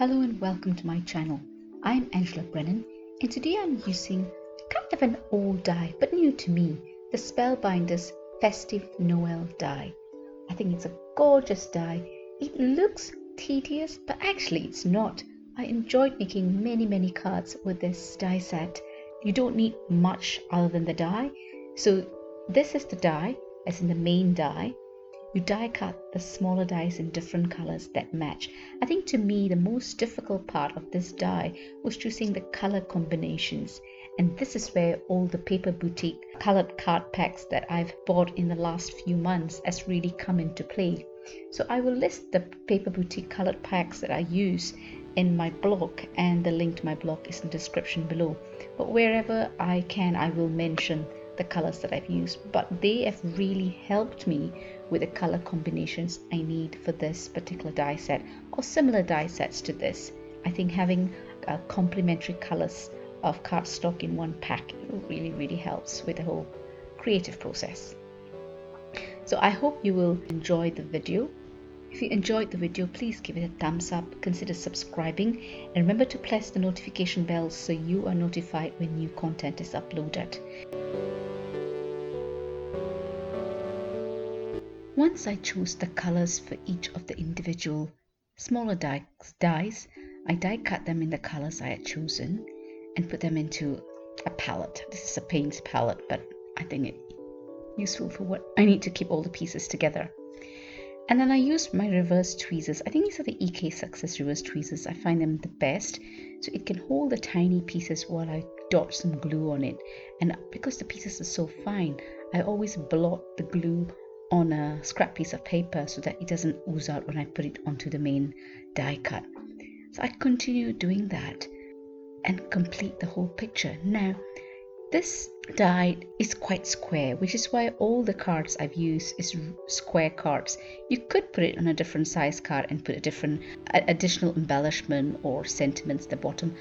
Hello and welcome to my channel. I'm Angela Brennan and today I'm using kind of an old die but new to me, the Spellbinders Festive Noel Die. I think it's a gorgeous die. It looks tedious but actually it's not. I enjoyed making many cards with this die set. You don't need much other than the die. So this is the die as in the main die. You die cut the smaller dies in different colors that match. I think to me the most difficult part of this die was choosing the color combinations, and this is where all the Paper Boutique colored card packs that I've bought in the last few months has really come into play. So I will list the Paper Boutique colored packs that I use in my blog, and the link to my blog is in the description below. But wherever I can, I will mention the colors that I've used, but they have really helped me with the color combinations I need for this particular die set or similar die sets to this. I think having complementary colors of cardstock in one pack really helps with the whole creative process. So I hope you will enjoy the video. If you enjoyed the video, please give it a thumbs up, consider subscribing, and remember to press the notification bell so you are notified when new content is uploaded. Once I chose the colors for each of the individual smaller dies, I die cut them in the colors I had chosen and put them into a palette. This is a paint palette, but I think it's useful for what I need to keep all the pieces together. And then I used my reverse tweezers. I think these are the EK Success reverse tweezers. I find them the best. So it can hold the tiny pieces while I dot some glue on it. And because the pieces are so fine, I always blot the glue on a scrap piece of paper so that it doesn't ooze out when I put it onto the main die cut. So I continue doing that and complete the whole picture. Now, this die is quite square, which is why all the cards I've used is square cards. You could put it on a different size card and put a different additional embellishment or sentiments at the bottom,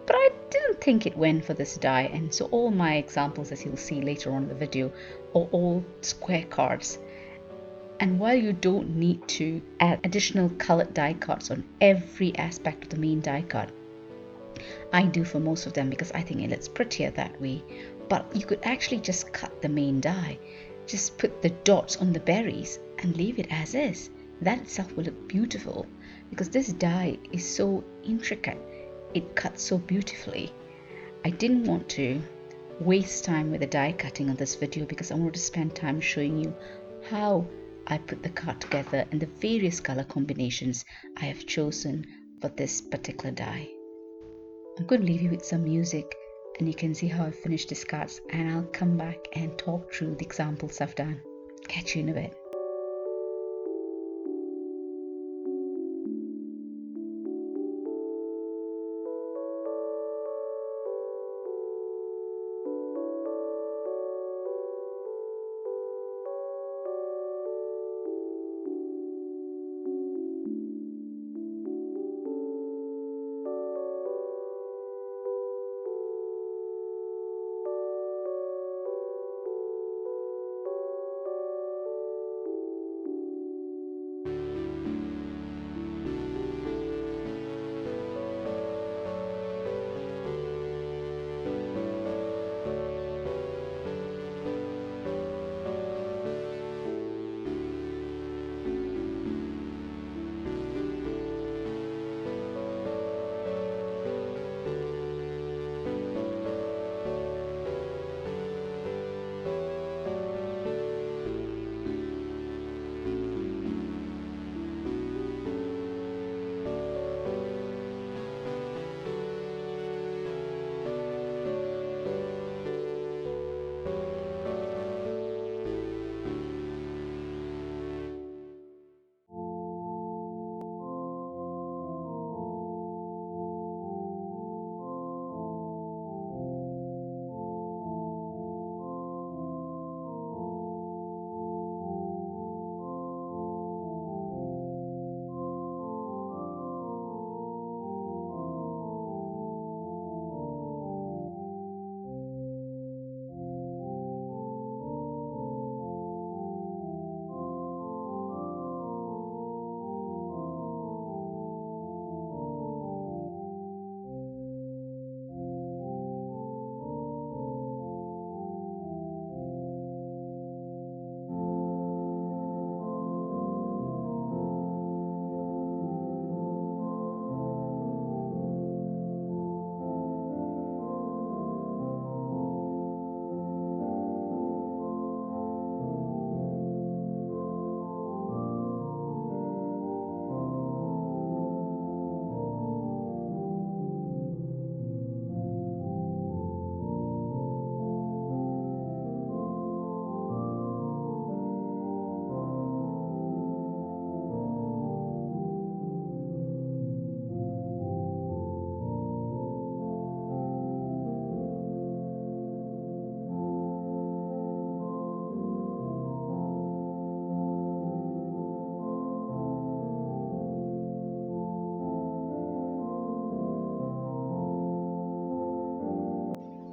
but I didn't think it went for this die, and so all my examples, as you'll see later on in the video, are all square cards. And while you don't need to add additional colored die cuts on every aspect of the main die cut, I do for most of them because I think it looks prettier that way. But you could actually just cut the main die, just put the dots on the berries and leave it as is. That itself will look beautiful because this die is so intricate. It cuts so beautifully. I didn't want to waste time with the die cutting on this video because I wanted to spend time showing you how I put the card together and the various color combinations I have chosen for this particular die. I'm going to leave you with some music and you can see how I finished these cards, and I'll come back and talk through the examples I've done. Catch you in a bit.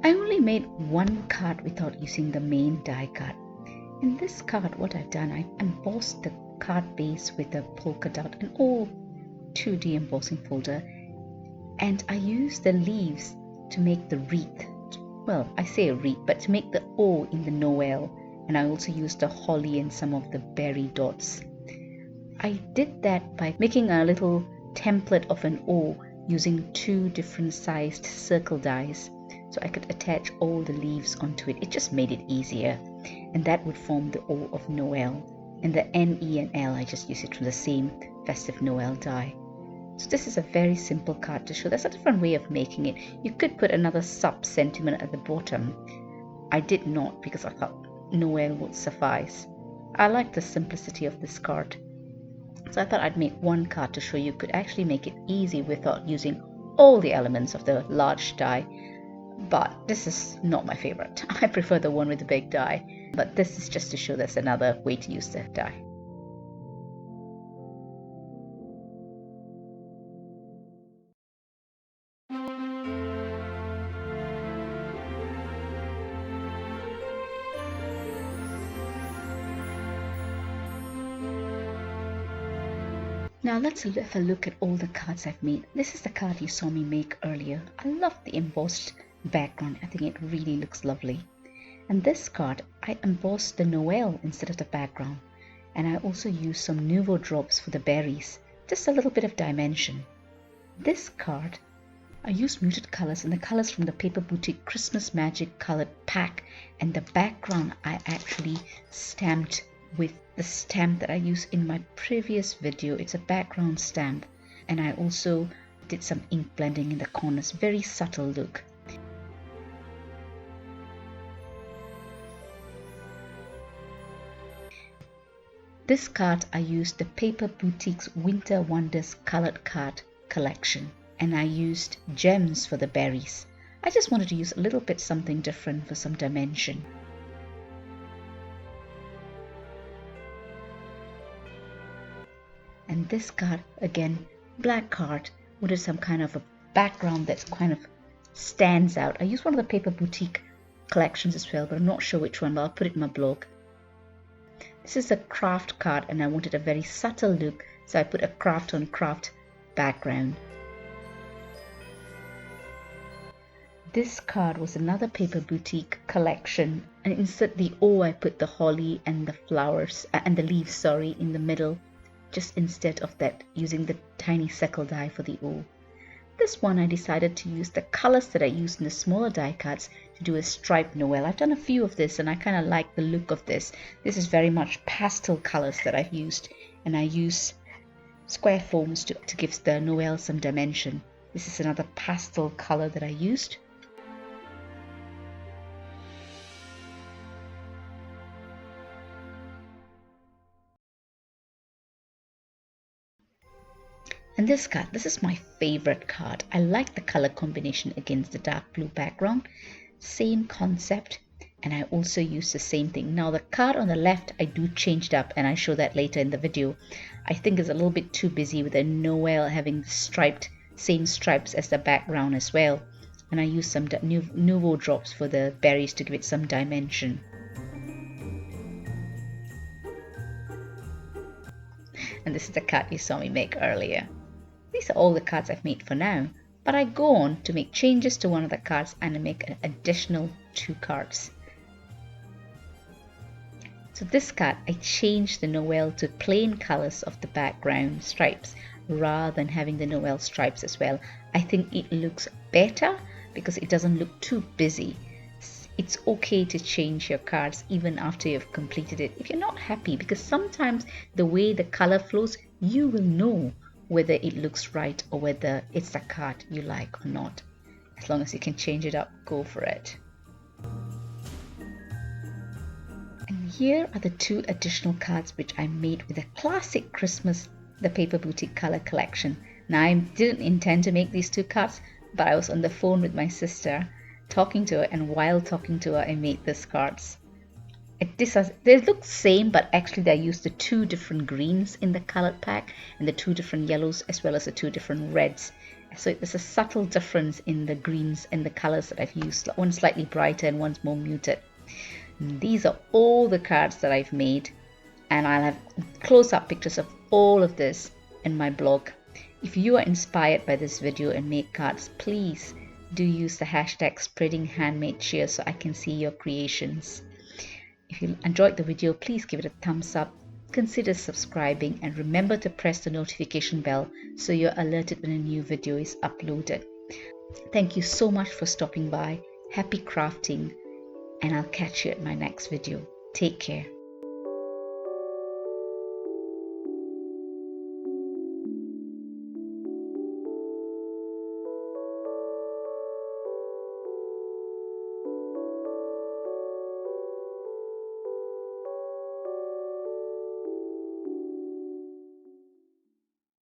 I only made one card without using the main die cut. In this card, what I've done, I embossed the card base with a polka dot, an old 2D embossing folder, and I used the leaves to make the wreath. Well, I say a wreath, but to make the O in the Noel, and I also used the holly and some of the berry dots. I did that by making a little template of an O using 2 different sized circle dies, so I could attach all the leaves onto it. It just made it easier, and that would form the O of Noel. And the N, E and L, I just use it from the same Festive Noel die. So this is a very simple card to show. There's a different way of making it. You could put another sub-sentiment at the bottom. I did not because I thought Noel would suffice. I like the simplicity of this card. So I thought I'd make one card to show you could actually make it easy without using all the elements of the large die. But this is not my favorite. I prefer the one with the big die. But this is just to show there's another way to use the die. Now let's have a look at all the cards I've made. This is the card you saw me make earlier. I love the embossed background. I think it really looks lovely. And this card, I embossed the Noel instead of the background. And I also used some Nouveau drops for the berries. Just a little bit of dimension. This card, I used muted colors and the colors from the Paper Boutique Christmas Magic colored pack. And the background I actually stamped with the stamp that I used in my previous video. It's a background stamp, and I also did some ink blending in the corners. Very subtle look. This card I used the Paper Boutique's Winter Wonders colored card collection, and I used gems for the berries. I just wanted to use a little bit something different for some dimension. And this card, again, black card, with some kind of a background that kind of stands out. I used one of the Paper Boutique collections as well, but I'm not sure which one, but I'll put it in my blog. This is a craft card, and I wanted a very subtle look, so I put a craft on craft background. This card was another Paper Boutique collection, and instead the O, I put the holly and the flowers, and the leaves, sorry, in the middle. Just instead of that, using the tiny circle die for the O. This one I decided to use the colors that I used in the smaller die cuts to do a striped Noel. I've done a few of this and I kind of like the look of this. This is very much pastel colors that I've used, and I use square foams to give the Noel some dimension. This is another pastel color that I used. And this card, this is my favorite card. I like the color combination against the dark blue background. Same concept, and I also use the same thing. Now the card on the left, I do change it up, and I show that later in the video. I think it's a little bit too busy with the Noel having striped, same stripes as the background as well. And I use some Nouveau drops for the berries to give it some dimension. And this is the card you saw me make earlier. These are all the cards I've made for now, but I go on to make changes to one of the cards and I make an additional 2 cards. So this card, I changed the Noel to plain colors of the background stripes rather than having the Noel stripes as well. I think it looks better because it doesn't look too busy. It's okay to change your cards even after you've completed it if you're not happy, because sometimes the way the color flows, you will know whether it looks right or whether it's the card you like or not. As long as you can change it up, go for it. And here are the 2 additional cards which I made with a classic Christmas, the Paper Boutique color collection. Now I didn't intend to make these 2 cards, but I was on the phone with my sister talking to her, and while talking to her I made these cards. They look same, but actually I used the 2 different greens in the colored pack and the 2 different yellows as well as the 2 different reds, So there's a subtle difference in the greens and the colors that I've used. One's slightly brighter and one's more muted. And these are all the cards that I've made, and I'll have close-up pictures of all of this in my blog. If you are inspired by this video and make cards, please do use the hashtag spreadinghandmadecheer so I can see your creations. If you enjoyed the video, please give it a thumbs up, consider subscribing, and remember to press the notification bell so you're alerted when a new video is uploaded. Thank you so much for stopping by. Happy crafting, and I'll catch you at my next video. Take care.